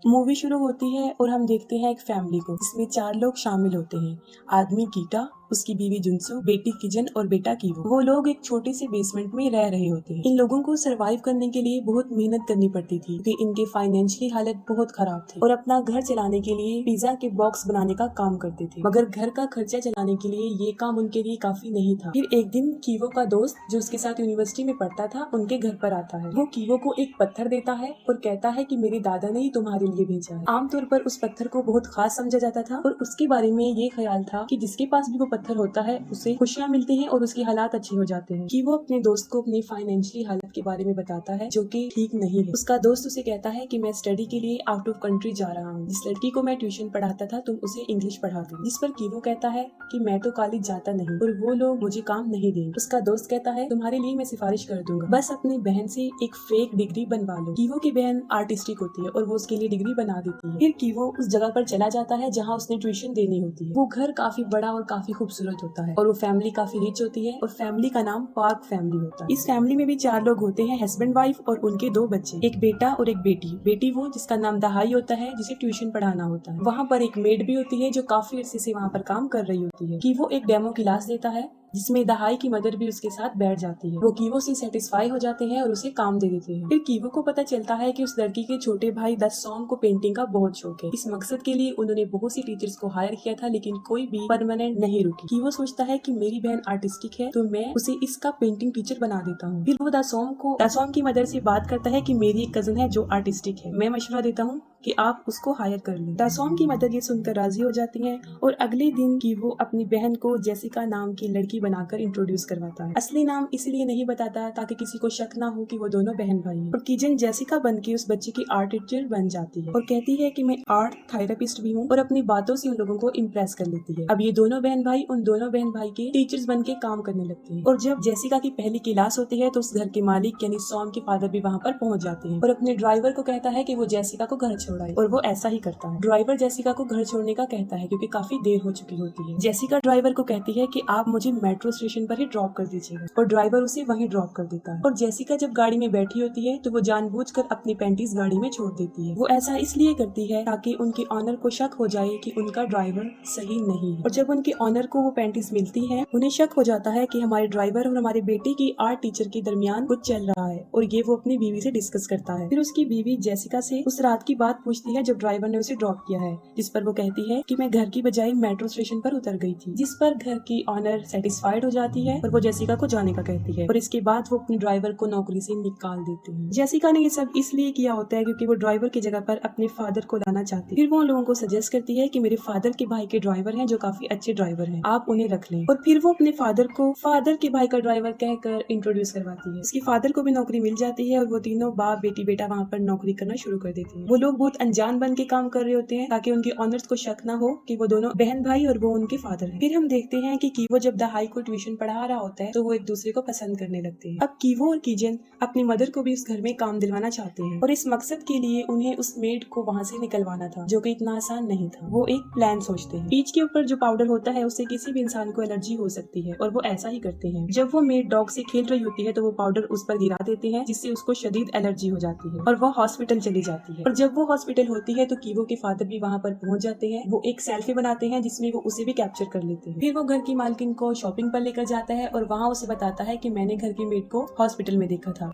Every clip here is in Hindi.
मूवी शुरू होती है और हम देखते हैं एक फैमिली को जिसमें 4 लोग शामिल होते हैं। आदमी कीटा, उसकी बीवी जुनसू, बेटी किजन और बेटा कीवो। वो लोग एक छोटे से बेसमेंट में रह रहे होते हैं। इन लोगों को सरवाइव करने के लिए बहुत मेहनत करनी पड़ती थी क्योंकि इनके फाइनेंशियली हालत बहुत खराब थी और अपना घर चलाने के लिए पिज्जा के बॉक्स बनाने का काम करते थे, मगर घर का खर्चा चलाने के लिए ये काम उनके लिए काफी नहीं था। फिर एक दिन कीवो का दोस्त जो उसके साथ यूनिवर्सिटी में पढ़ता था उनके घर पर आता है। वो कीवो को एक पत्थर देता है और कहता है कि मेरे दादा ने ही तुम्हारे लिए भेजा है। आमतौर पर उस पत्थर को बहुत खास समझा जाता था और उसके बारे में ये ख्याल था कि जिसके पास भी वो पत्थर होता है उसे खुशियाँ मिलती हैं और उसके हालात अच्छे हो जाते हैं। कि वो अपने दोस्त को अपनी फाइनेंशियली हालत के बारे में बताता है जो कि ठीक नहीं है। उसका दोस्त उसे कहता है कि मैं स्टडी के लिए आउट ऑफ कंट्री जा रहा हूँ। जिस लड़की को मैं ट्यूशन पढ़ाता था तुम उसे इंग्लिश पढ़ा दो। जिस पर कीवो कहता है कि मैं तो कॉलेज जाता नहीं और वो लोग मुझे काम नहीं देंगे। उसका दोस्त कहता है तुम्हारे लिए मैं सिफारिश कर दूंगा, बस अपनी बहन से एक फेक डिग्री बनवा लो। कीवो की बहन आर्टिस्टिक होती है और वो उसके लिए डिग्री बना देती है। फिर कीवो उस जगह पर चला जाता है जहाँ उसने ट्यूशन देनी होती है। वो घर काफी बड़ा और काफी खूबसूरत होता है और वो फैमिली काफी रिच होती है और फैमिली का नाम पार्क फैमिली होता है। इस फैमिली में भी 4 लोग होते हैं, हस्बैंड वाइफ और उनके 2 बच्चे, एक बेटा और एक बेटी। बेटी वो जिसका नाम दहाई होता है, जिसे ट्यूशन पढ़ाना होता है। वहाँ पर एक मेड भी होती है जो काफी अरसे से वहाँ पर काम कर रही होती है। कि वो एक डेमो क्लास देता है जिसमें दहाई की मदर भी उसके साथ बैठ जाती है। वो कीवो से सेटिस्फाई हो जाते हैं और उसे काम दे देते हैं। फिर कीवो को पता चलता है कि उस लड़की के छोटे भाई दसोंग को पेंटिंग का बहुत शौक है। इस मकसद के लिए उन्होंने बहुत सी टीचर्स को हायर किया था लेकिन कोई भी परमानेंट नहीं रुकी। कीवो सोचता है कि मेरी बहन आर्टिस्टिक है तो मैं उसे इसका पेंटिंग टीचर बना देता हूँ। फिर वो दासोंग की मदर से बात करता है कि मेरी एक कजन है जो आर्टिस्टिक है, मैं मशवरा देता हूँ कि आप उसको हायर कर लें। दासोंग की मदर ये सुनकर राजी हो जाती है और अगले दिन कीवो अपनी बहन को जेसिका नाम की लड़की बनाकर इंट्रोड्यूस करवाता है। असली नाम इसलिए नहीं बताता ताकि किसी को शक ना हो कि वो दोनों बहन भाई हैं। और किजन जेसिका बन के उस बच्चे की आर्ट टीचर बन जाती है और कहती है कि मैं आर्ट थेरेपिस्ट भी हूँ और अपनी बातों से उन लोगों को इम्प्रेस कर लेती है। अब ये दोनों बहन भाई उन दोनों बहन भाई के टीचर्स बन के काम करने लगते हैं। और जब जेसिका की पहली क्लास होती है तो उस घर के मालिक यानी सॉम के फादर भी वहाँ पर पहुँच जाते हैं और अपने ड्राइवर को कहता है कि वो जेसिका को घर छोड़ाए और वो ऐसा ही करता है। ड्राइवर जेसिका को घर छोड़ने का कहता है क्योंकि काफी देर हो चुकी होती है। जेसिका ड्राइवर को कहती है कि आप मुझे मेट्रो स्टेशन पर ही ड्रॉप कर दीजिएगा और ड्राइवर उसे वहीं ड्रॉप कर देता है। और जेसिका जब गाड़ी में बैठी होती है तो वो जानबूझकर अपनी पैंटीज गाड़ी में छोड़ देती है। वो ऐसा इसलिए करती है ताकि उनके ऑनर को शक हो जाए कि उनका ड्राइवर सही नहीं है। और जब उनके ऑनर को वो पैंटीज मिलती है उन्हें शक हो जाता है कि हमारे ड्राइवर और हमारे बेटे की आर्ट टीचर के दरमियान कुछ चल रहा है और ये वो अपनी बीवी से डिस्कस करता है। फिर उसकी बीवी जेसिका से उस रात की बात पूछती है जब ड्राइवर ने उसे ड्रॉप किया है, जिस पर वो कहती है कि मैं घर की बजाय मेट्रो स्टेशन पर उतर गई थी। जिस पर घर की ऑनर सेटिस्फाइड हो जाती है और वो जेसिका को जाने का कहती है और इसके बाद वो अपने ड्राइवर को नौकरी से निकाल देते हैं। जेसिका ने ये सब इसलिए किया होता है क्योंकि वो ड्राइवर की जगह पर अपने फादर को लाना चाहती है। फिर वो लोगों को सजेस्ट करती है कि मेरे फादर के भाई के ड्राइवर हैं जो काफी अच्छे ड्राइवर हैं, आप उन्हें रख लें। और फिर वो अपने फादर को फादर के भाई का ड्राइवर कहकर इंट्रोड्यूस करवाती है। उसके फादर को भी नौकरी मिल जाती है और वो तीनों बाप बेटी बेटा वहाँ पर नौकरी करना शुरू कर देते हैं। वो लोग बहुत अनजान बन के काम कर रहे होते हैं ताकि उनके ऑनर्स को शक ना हो कि वो दोनों बहन भाई और वो उनके फादर हैं। फिर हम देखते हैं कि कीवो जब दहाई को ट्यूशन पढ़ा रहा होता है तो वो एक दूसरे को पसंद करने लगते हैं। अब कीवो और कीजन अपनी मदर को भी उस घर में काम दिलवाना चाहते हैं और इस मकसद के लिए उन्हें उस मेड को वहाँ से निकलवाना था जो कि इतना आसान नहीं था। वो एक प्लान सोचते हैं। पीच के ऊपर जो पाउडर होता है उससे किसी भी इंसान को एलर्जी हो सकती है और वो ऐसा ही करते हैं। जब वो मेड डॉग से खेल रही होती है तो वो पाउडर उस पर गिरा देते हैं जिससे उसको शदीद एलर्जी हो जाती है और वो हॉस्पिटल चली जाती है। और जब वो हॉस्पिटल होती है तो कीवो के फादर भी वहाँ पर पहुँच जाते हैं। वो एक सेल्फी बनाते हैं जिसमें वो उसे भी कैप्चर कर लेते हैं। फिर वो घर की मालकिन को शॉपिंग पर लेकर जाता है और वहाँ उसे बताता है कि मैंने घर की मेड को हॉस्पिटल में देखा था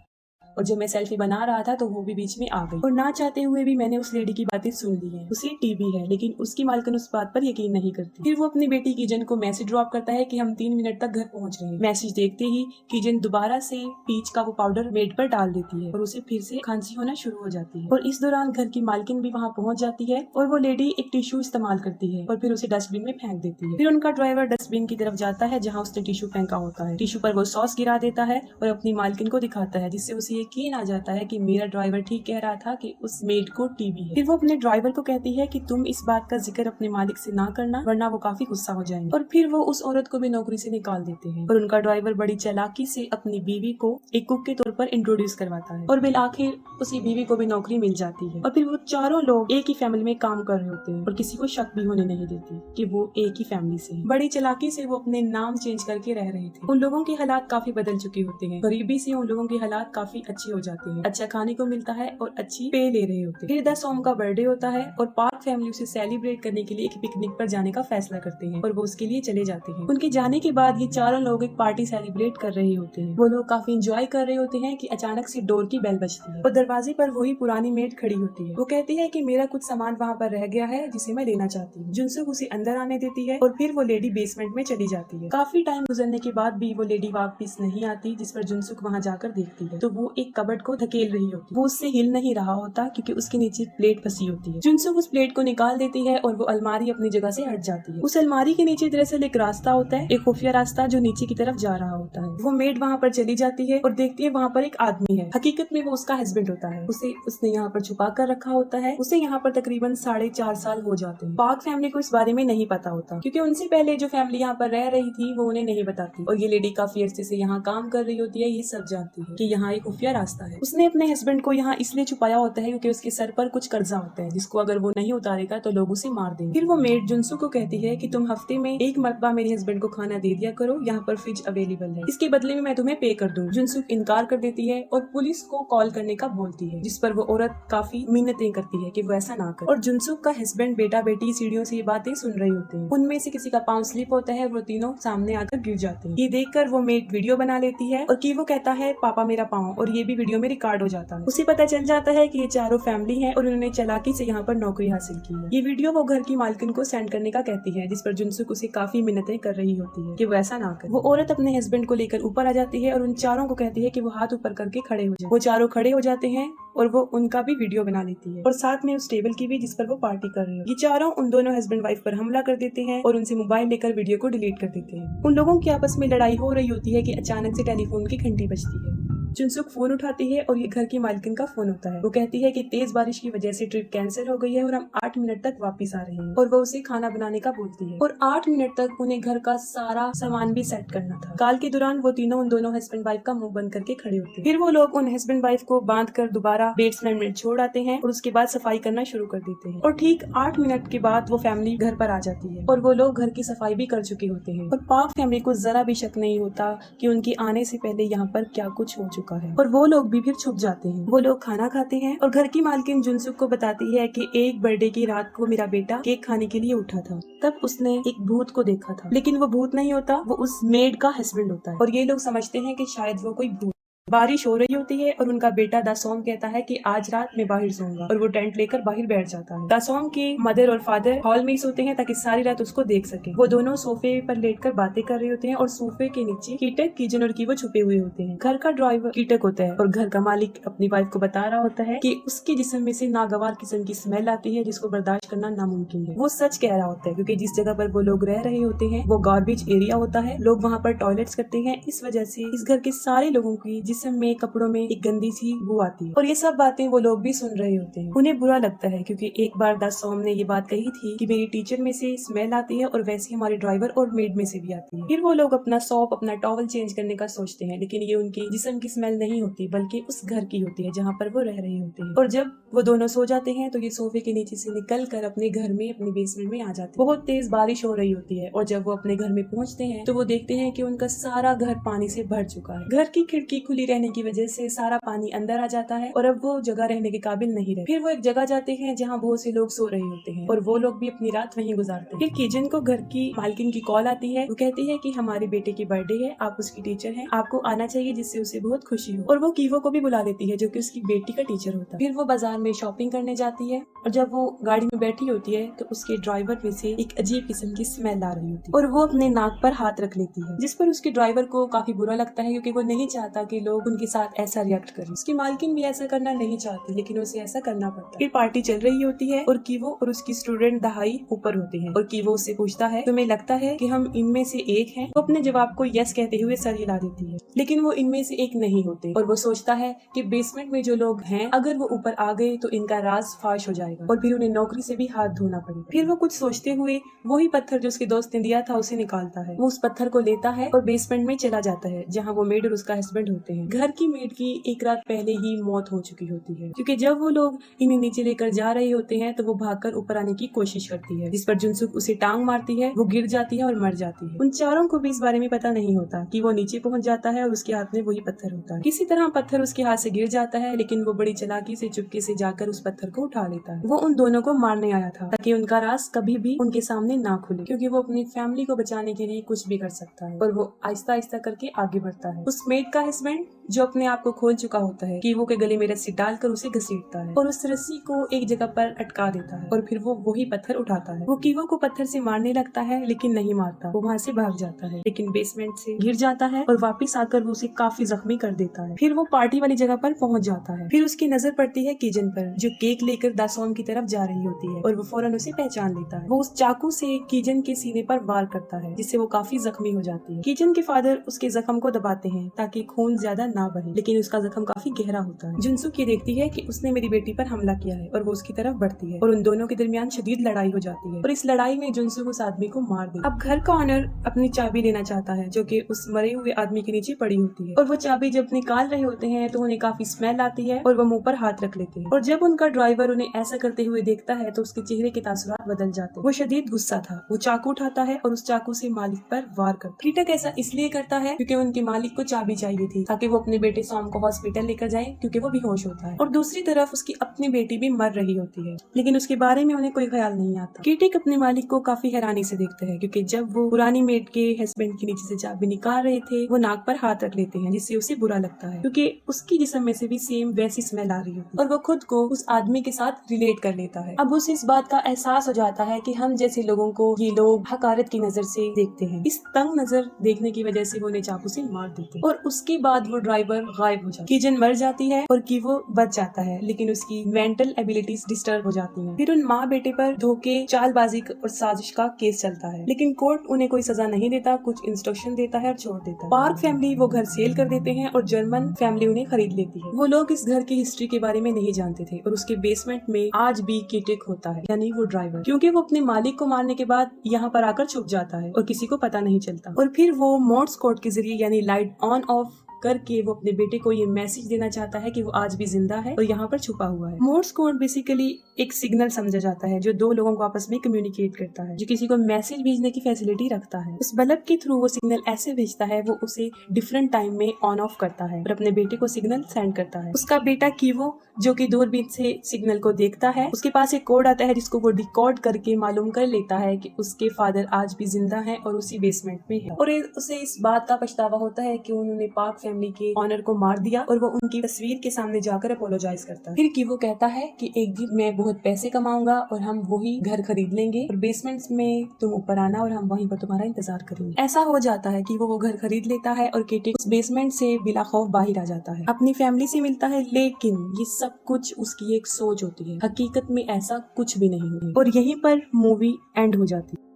और जब मैं सेल्फी बना रहा था तो वो भी बीच में आ गई और ना चाहते हुए भी मैंने उस लेडी की बातें सुन ली हैं। उसे टीबी है लेकिन उसकी मालकिन उस बात पर यकीन नहीं करती। फिर वो अपनी बेटी किजन को मैसेज ड्रॉप करता है कि हम 3 मिनट तक घर पहुंच रहे हैं। मैसेज देखते ही किजन दोबारा से पीच का वो पाउडर मेड पर डाल देती है और उसे फिर से खांसी होना शुरू हो जाती है। और इस दौरान घर की मालकिन भी वहाँ पहुंच जाती है और वो लेडी एक टिश्यू इस्तेमाल करती है और फिर उसे डस्टबिन में फेंक देती है। फिर उनका ड्राइवर डस्टबिन की तरफ जाता है जहाँ उसने टिश्यू फेंका होता है। टिश्यू पर वो सॉस गिरा देता है और अपनी मालकिन को दिखाता है जिससे उसे यकीन आ जाता है कि मेरा ड्राइवर ठीक कह रहा था कि उस मेड को टीबी है। फिर वो अपने ड्राइवर को कहती है कि तुम इस बात का जिक्र अपने मालिक से ना करना वरना वो काफी गुस्सा हो जाएंगे। और फिर वो उस औरत को भी नौकरी से निकाल देते हैं और उनका ड्राइवर बड़ी चालाकी से अपनी बीवी को एक कुक के तौर पर इंट्रोड्यूस करवाता है और बिल आखिर उसी बीवी को भी नौकरी मिल जाती है। और फिर वो चारों लोग एक ही फैमिली में काम कर रहे होते हैं और किसी को शक भी होने नहीं देती कि वो एक ही फैमिली से हैं। बड़ी चालाकी से वो अपने नाम चेंज करके रह रहे थे। उन लोगों के हालात काफी बदल चुके होते हैं। गरीबी से उन लोगों के हालात काफी अच्छे हो जाते हैं, अच्छा खाने को मिलता है और अच्छी पे ले रहे होते हैं। फिर द सॉम का बर्थडे होता है और पार्क फैमिली उसे सेलिब्रेट करने के लिए एक पिकनिक पर जाने का फैसला करते हैं और वो उसके लिए चले जाते हैं। उनके जाने के बाद ये चारों लोग एक पार्टी सेलिब्रेट कर रहे होते हैं। वो लोग काफी इंजॉय कर रहे होते हैं कि अचानक से डोर की बेल बजती है और दरवाजे पर वही पुरानी मेड खड़ी होती है। वो कहती है कि मेरा कुछ सामान वहाँ पर रह गया है जिसे मैं लेना चाहती हूँ। जुनसुक उसे अंदर आने देती है और फिर वो लेडी बेसमेंट में चली जाती है। काफी टाइम गुजरने के बाद भी वो लेडी वापस नहीं आती, जिस पर जुनसुक वहाँ जाकर देखती है तो वो एक कबर्ड को धकेल रही होती है। वो उससे हिल नहीं रहा होता क्योंकि उसके नीचे एक प्लेट फंसी होती है। जुनसुक उस प्लेट को निकाल देती है और वो अलमारी अपनी जगह से हट जाती है। उस अलमारी के नीचे दरअसल एक रास्ता होता है, एक खुफिया रास्ता जो नीचे की तरफ जा रहा होता है। वो मेड वहाँ पर चली जाती है और देखती है वहाँ पर एक आदमी है। हकीकत में वो उसका हस्बैंड होता है। उसने यहाँ पर छुपा कर रखा होता है। उसे यहाँ पर तकरीबन 4.5 साल हो जाते हैं। पार्क फैमिली को इस बारे में नहीं पता होता क्योंकि उनसे पहले जो फैमिली यहाँ पर रह रही थी वो उन्हें नहीं बताती और ये लेडी काफी अरसे से यहाँ काम कर रही होती है। ये सब जानती है कि यहाँ एक खुफिया रास्ता है। उसने अपने हस्बैंड को यहाँ इसलिए छुपाया होता है क्योंकि उसके सर पर कुछ कर्जा होता है जिसको अगर वो नहीं उतारेगा तो लोग उसे मार देंगे। फिर वो मेड जुनसुक को कहती है कि तुम हफ्ते में एक मरतबा मेरे हस्बैंड को खाना दे दिया करो, यहाँ पर फ्रिज अवेलेबल है, इसके बदले में मैं तुम्हें पे कर दूँ। जुनसुक इनकार कर देती है और पुलिस को कॉल करने का बोलती है, जिस पर वो औरत काफी मिन्नतें करती है कि वो ऐसा ना करे। और जुनसुक का हस्बैंड बेटा बेटी सीढ़ियों से ये बातें सुन रहे होते हैं। उनमें से किसी का पाँव स्लिप होता है और वो तीनों सामने आकर गिर जाते हैं। ये देखकर वो मेड वीडियो बना लेती है और वो कहता है पापा मेरा पाँव, और ये भी वीडियो में रिकॉर्ड हो जाता है। उसे पता चल जाता है कि ये चारों फैमिली है और उन्होंने चालाकी से यहाँ पर नौकरी हासिल की है। ये वीडियो वो घर की मालकिन को सेंड करने का कहती है, जिस पर जुनसुक उसे काफी मिन्नतें कर रही होती है कि वो ऐसा ना करे। वो औरत अपने हस्बैंड को लेकर ऊपर आ जाती है और उन चारों को कहती है कि वो हाथ ऊपर करके खड़े हो जाए। वो चारों खड़े हो जाते हैं और वो उनका भी वीडियो बना लेती है और साथ में उस टेबल की भी जिस पर वो पार्टी कर रहे हो। ये चारों उन दोनों हस्बैंड वाइफ पर हमला कर देते हैं और उनसे मोबाइल लेकर वीडियो को डिलीट कर देते हैं। उन लोगों की आपस में लड़ाई हो रही होती है कि अचानक से टेलीफोन की घंटी बजती है। जुनसुक फोन उठाती है और ये घर की मालकिन का फोन होता है। वो कहती है कि तेज बारिश की वजह से ट्रिप कैंसिल हो गई है और हम 8 मिनट तक वापस आ रहे हैं, और वो उसे खाना बनाने का बोलती है और 8 मिनट तक उन्हें घर का सारा सामान भी सेट करना था। काल के दौरान वो तीनों उन दोनों हस्बैंड वाइफ का मुंह बंद करके खड़े होते हैं। फिर वो लोग उन हस्बैंड वाइफ को बांध कर दोबारा बेसमेंट में छोड़ आते हैं और उसके बाद सफाई करना शुरू कर देते हैं। और ठीक 8 मिनट के बाद वो फैमिली घर पर आ जाती है और वो लोग घर की सफाई भी कर चुके होते हैं और पार्क फैमिली को जरा भी शक नहीं होता कि उनके आने से पहले यहाँ पर क्या कुछ हो चुका है और वो लोग भी फिर छुप जाते हैं। वो लोग खाना खाते हैं और घर की मालकिन जुनसुक को बताती है कि एक बर्थडे की रात को मेरा बेटा केक खाने के लिए उठा था, तब उसने एक भूत को देखा था, लेकिन वो भूत नहीं होता, वो उस मेड का हस्बैंड होता है और ये लोग समझते हैं कि शायद वो कोई भूत। बारिश हो रही होती है और उनका बेटा दासोम कहता है कि आज रात मैं बाहर सोऊंगा और वो टेंट लेकर बाहर बैठ जाता है। दासोम के मदर और फादर हॉल में ही सोते हैं ताकि सारी रात उसको देख सके। वो दोनों सोफे पर लेटकर बातें कर रहे होते हैं और सोफे के नीचे कीटक, किजन और कीवो छुपे हुए होते हैं। घर का ड्राइवर कीटक होता है और घर का मालिक अपनी वाइफ को बता रहा होता है कि उसके जिस्म में से नागवार किस्म की स्मेल आती है जिसको बर्दाश्त करना नामुमकिन है। वो सच कह रहा होता है क्योंकि जिस जगह पर वो लोग रह रहे होते हैं वो गार्बेज एरिया होता है, लोग वहाँ पर टॉयलेट्स करते हैं, इस वजह से इस घर के सारे लोगों की जिस्म में, कपड़ों में एक गंदी सी बू आती है। और ये सब बातें वो लोग भी सुन रहे होते हैं। उन्हें बुरा लगता है क्योंकि एक बार दासोम ने ये बात कही थी कि मेरी टीचर में से स्मेल आती है और वैसे हमारे ड्राइवर और मेड में से भी आती है। फिर वो लोग अपना सॉप, अपना टॉवल चेंज करने का सोचते हैं, लेकिन ये उनकी जिस्म की स्मेल नहीं होती बल्कि उस घर की होती है जहाँ पर वो रह रहे होते हैं। और जब वो दोनों सो जाते हैं तो ये सोफे के नीचे से निकल कर अपने घर में, अपने बेसमेंट में आ जाते हैं। बहुत तेज बारिश हो रही होती है और जब वो अपने घर में पहुँचते हैं तो वो देखते हैं कि उनका सारा घर पानी से भर चुका है। घर की खिड़की खुली रहने की वजह से सारा पानी अंदर आ जाता है और अब वो जगह रहने के काबिल नहीं रहे। फिर वो एक जगह जाते हैं जहाँ बहुत से लोग सो रहे होते हैं और वो लोग भी अपनी रात वहीं गुजारते हैं। फिर किजन को घर की मालकिन की कॉल आती है। वो कहती है कि हमारे बेटे की बर्थडे है, आप उसकी टीचर हैं, आपको आना चाहिए जिससे उसे बहुत खुशी हो। और वो कीवो को भी बुला लेती है जो कि उसकी बेटी का टीचर होता है। फिर वो बाजार में शॉपिंग करने जाती है और जब वो गाड़ी में बैठी होती है तो उसके ड्राइवर में से एक अजीब किस्म की स्मेल आ रही होती है और वो अपने नाक पर हाथ रख लेती है, जिस पर उसके ड्राइवर को काफी बुरा लगता है क्योंकि वो नहीं चाहता कि लोग उनके साथ ऐसा रिएक्ट करें। उसकी मालकिन भी ऐसा करना नहीं चाहती लेकिन उसे ऐसा करना पड़ता है। फिर पार्टी चल रही होती है और कीवो और उसकी स्टूडेंट दहाई ऊपर होते हैं और कीवो उससे पूछता है तुम्हें लगता है कि हम इनमें से एक हैं? वो अपने जवाब को यस कहते हुए सर हिला देती है, लेकिन वो इनमें से एक नहीं होते और वो सोचता है कि बेसमेंट में जो लोग हैं अगर वो ऊपर आ गए तो इनका राज फाश हो जाएगा और फिर उन्हें नौकरी से भी हाथ धोना पड़ेगा। फिर वो कुछ सोचते हुए वही पत्थर जो उसके दोस्त ने दिया था उसे निकालता है। वो उस पत्थर को लेता है और बेसमेंट में चला जाता है जहाँ वो मेड और उसका हस्बैंड होते हैं। हैं। घर की मेड की एक रात पहले ही मौत हो चुकी होती है, क्योंकि जब वो लोग इन्हें नीचे लेकर जा रहे होते हैं तो वो भागकर ऊपर आने की कोशिश करती है, जिस पर जुनसुक उसे टांग मारती है, वो गिर जाती है और मर जाती है। उन चारों को भी इस बारे में पता नहीं होता कि वो नीचे पहुंच जाता है और उसके हाथ में वही पत्थर होता है। किसी तरह पत्थर उसके हाथ से गिर जाता है, लेकिन वो बड़ी चालाकी से चुपके से जाकर उस पत्थर को उठा लेता है। वो उन दोनों को मारने आया था ताकि उनका राज कभी भी उनके सामने ना खुले, क्योंकि वो अपनी फैमिली को बचाने के लिए कुछ भी कर सकता है। और वो आहिस्ता आहिस्ता करके आगे बढ़ता है। उस मेड का हस्बैंड जो अपने आप को खोल चुका होता है, कीवो के गले में रस्सी डालकर उसे घसीटता है और उस रस्सी को एक जगह पर अटका देता है और फिर वो वही पत्थर उठाता है। वो कीवो को पत्थर से मारने लगता है, लेकिन नहीं मारता। वो वहाँ से भाग जाता है, लेकिन बेसमेंट से गिर जाता है और वापस आकर वो उसे काफी जख्मी कर देता है। फिर वो पार्टी वाली जगह पर पहुंच जाता है। फिर उसकी नजर पड़ती है किजन पर, जो केक लेकर दासोम की तरफ जा रही होती है और वो फौरन उसे पहचान लेता है। वो उस चाकू से किजन के सीने पर वार करता है, जिससे वो काफी जख्मी हो जाती है। किजन के फादर उसके जख्म को दबाते हैं ताकि खून ज्यादा ना बहे, लेकिन उसका जख्म काफी गहरा होता है। जुनसुक ये देखती है कि उसने मेरी बेटी पर हमला किया है और वो उसकी तरफ बढ़ती है और उन दोनों के दरमियान शदीद लड़ाई हो जाती है और इस लड़ाई में जुनसुक उस आदमी को मार दे। अब घर का ऑनर अपनी चाबी लेना चाहता है, जो कि उस मरे हुए आदमी के नीचे पड़ी होती है, और वो चाबी जब निकाल रहे होते हैं तो उन्हें काफी स्मेल आती है और वो मुंह पर हाथ रख लेते हैं। और जब उनका ड्राइवर उन्हें ऐसा करते हुए देखता है तो उसके चेहरे के तासुरात बदल जाते हैं। वो शदीद गुस्सा था। वो चाकू उठाता है और उस चाकू से मालिक पर वार करता है। कीटक ऐसा इसलिए करता है क्योंकि उनके मालिक को चाबी चाहिए थी ताकि वो अपने बेटे सॉम को हॉस्पिटल लेकर जाए, क्योंकि वो बेहोश होता है। और दूसरी तरफ उसकी अपनी बेटी भी मर रही होती है, लेकिन उसके बारे में उन्हें कोई ख्याल नहीं आता। कीटक अपने मालिक को काफी हैरानी से देखता है, क्योंकि जब वो पुरानी मेड के हस्बैंड के नीचे से चाबी निकाल रहे थे वो नाक पर हाथ रख लेते हैं, जिससे उसे बुरा लगता है, क्योंकि उसकी जिस्म में से भी सेम वैसी स्मेल आ रही होती है और वो खुद को उस आदमी के साथ रिलेट कर लेता है। अब उसे इस बात का एहसास हो जाता है कि हम जैसे लोगों को ये लोग हकारत की नजर से देखते हैं। इस तंग नजर देखने की वजह से वो उन्हें चाकू से मार देते हैं और उसके बाद वो ड्राइवर गायब हो जाता है। किजन मर जाती है और कीवो बच जाता है, लेकिन उसकी मेंटल एबिलिटीज डिस्टर्ब हो जाती हैं। फिर उन माँ बेटे पर धोखे, चालबाजी और साजिश का केस चलता है, लेकिन कोर्ट उन्हें कोई सजा नहीं देता, कुछ इंस्ट्रक्शन देता है और छोड़ देता है। पार्क फैमिली वो घर सेल कर देते हैं और जर्मन फैमिली उन्हें खरीद लेती है। वो लोग इस घर की हिस्ट्री के बारे में नहीं जानते थे और उसके बेसमेंट में आज भी कीटिक होता है, यानी वो ड्राइवर, क्योंकि वो अपने मालिक को मारने के बाद यहाँ पर आकर छुप जाता है और किसी को पता नहीं चलता। और फिर वो मोर्स कोड के जरिए यानी लाइट ऑन ऑफ करके वो अपने बेटे को ये मैसेज देना चाहता है कि वो आज भी जिंदा है और यहाँ पर छुपा हुआ है। मोर्स कोड बेसिकली एक सिग्नल समझा जाता है जो दो लोगों को आपस में कम्युनिकेट करता है, जो किसी को मैसेज भेजने की फैसिलिटी रखता है। उस बल्ब के थ्रू वो सिग्नल ऐसे भेजता है, वो उसे डिफरेंट टाइम में ऑन ऑफ करता है और अपने बेटे को सिग्नल सेंड करता है। उसका बेटा कीवो, जो कि दूरबीन से सिग्नल को देखता है, उसके पास एक कोड आता है जिसको वो डिकोड करके मालूम कर लेता है कि उसके फादर आज भी जिंदा है और उसी बेसमेंट में है। और उसे इस बात का पछतावा होता है कि उन्होंने पार्क फैमिली के ऑनर को मार दिया और वो उनकी तस्वीर के सामने जाकर अपोलोजाइज करता है। फिर कीवो कहता है कि एक दिन मैं बहुत पैसे कमाऊंगा और हम वही घर खरीद लेंगे और बेसमेंट्स में तुम ऊपर आना और हम वहीं पर तुम्हारा इंतजार करेंगे। ऐसा हो जाता है कि वो घर खरीद लेता है और कीटिक उस बेसमेंट से बिला खौफ बाहर आ जाता है, अपनी फैमिली से मिलता है, लेकिन ये सब कुछ उसकी एक सोच होती है। हकीकत में ऐसा कुछ भी नहीं है और यहीं पर मूवी एंड हो जाती है।